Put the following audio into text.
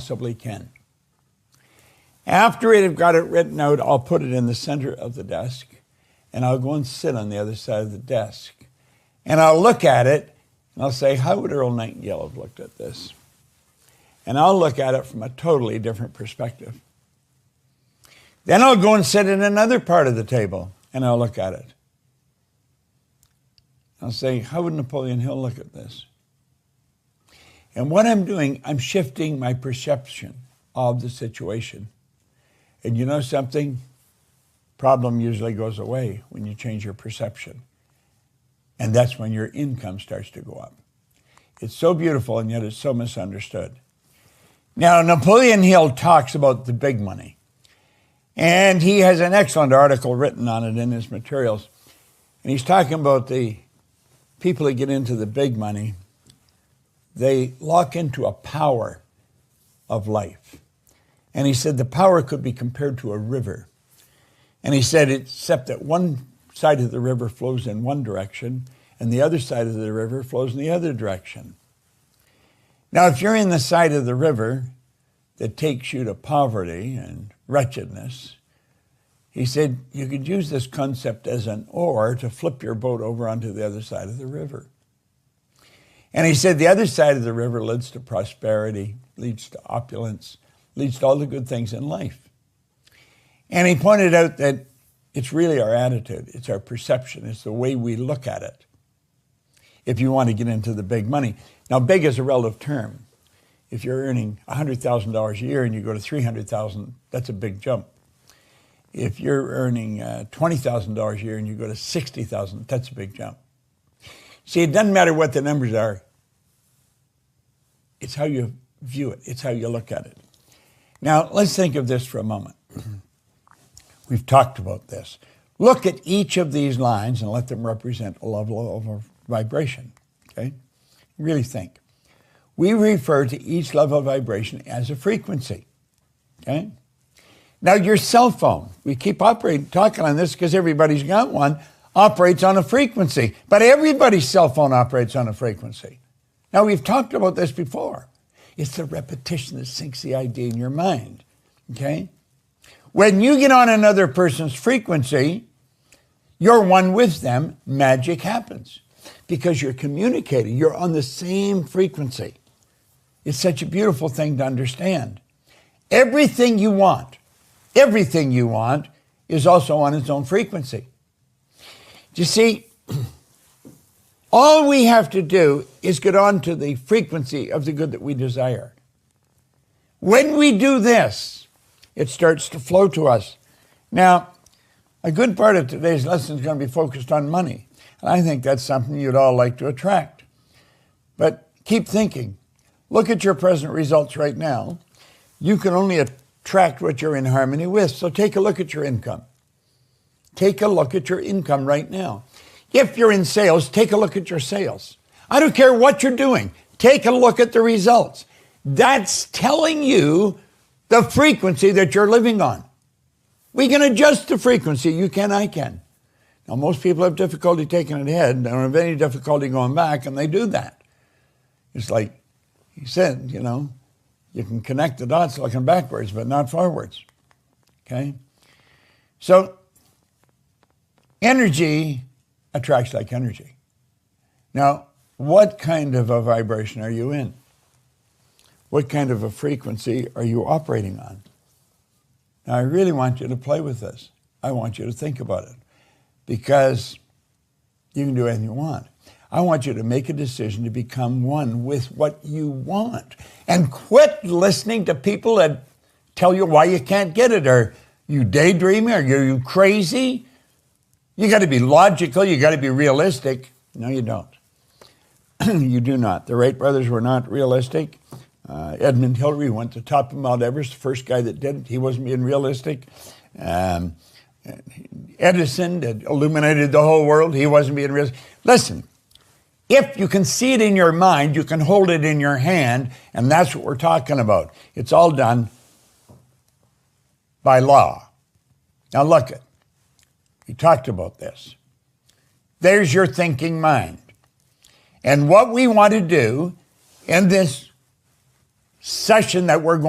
possibly can. After I've got it written out, I'll put it in the center of the desk, and I'll go and sit on the other side of the desk. And I'll look at it, and I'll say, how would Earl Nightingale have looked at this? And I'll look at it from a totally different perspective. Then I'll go and sit in another part of the table, and I'll look at it. I'll say, how would Napoleon Hill look at this? And what I'm doing, I'm shifting my perception of the situation. And you know something? Problem usually goes away when you change your perception. And that's when your income starts to go up. It's so beautiful, and yet it's so misunderstood. Now, Napoleon Hill talks about the big money. And he has an excellent article written on it in his materials. And he's talking about the people that get into the big money. They lock into a power of life. And he said the power could be compared to a river. And he said, except that one side of the river flows in one direction, and the other side of the river flows in the other direction. Now, if you're in the side of the river that takes you to poverty and wretchedness, he said you could use this concept as an oar to flip your boat over onto the other side of the river. And he said the other side of the river leads to prosperity, leads to opulence, leads to all the good things in life. And he pointed out that it's really our attitude, it's our perception, it's the way we look at it. If you want to get into the big money. Now, big is a relative term. If you're earning $100,000 a year and you go to $300,000, that's a big jump. If you're earning $20,000 a year and you go to $60,000, that's a big jump. See, it doesn't matter what the numbers are. It's how you view it. It's how you look at it. Now, let's think of this for a moment. We've talked about this. Look at each of these lines and let them represent a level of vibration, okay? Really think. We refer to each level of vibration as a frequency, okay? Now, your cell phone, we keep talking on this because everybody's got one, operates on a frequency. But everybody's cell phone operates on a frequency. Now, we've talked about this before. It's the repetition that sinks the idea in your mind, okay? When you get on another person's frequency, you're one with them, magic happens. Because you're communicating, you're on the same frequency. It's such a beautiful thing to understand. Everything you want is also on its own frequency. You see, all we have to do is get on to the frequency of the good that we desire. When we do this, it starts to flow to us. Now, a good part of today's lesson is going to be focused on money. And I think that's something you'd all like to attract. But keep thinking. Look at your present results right now. You can only attract what you're in harmony with. So take a look at your income. Take a look at your income right now. If you're in sales, take a look at your sales. I don't care what you're doing. Take a look at the results. That's telling you the frequency that you're living on. We can adjust the frequency. You can, I can. Now, most people have difficulty taking it ahead. They don't have any difficulty going back, and they do that. It's like he said, you can connect the dots looking backwards, but not forwards. Okay? So, energy attracts like energy. Now, what kind of a vibration are you in? What kind of a frequency are you operating on? Now, I really want you to play with this. I want you to think about it. Because you can do anything you want. I want you to make a decision to become one with what you want. And quit listening to people that tell you why you can't get it. Are you daydreaming? Are you crazy? You got to be logical. You got to be realistic. No, you don't. You do not. The Wright brothers were not realistic. Edmund Hillary went to the top of Mount Everest, the first guy that did it. He wasn't being realistic. Edison that illuminated the whole world, he wasn't being realistic. Listen, if you can see it in your mind, you can hold it in your hand, and that's what we're talking about. It's all done by law. Now look it. He talked about this. There's your thinking mind. And what we want to do in this session that we're going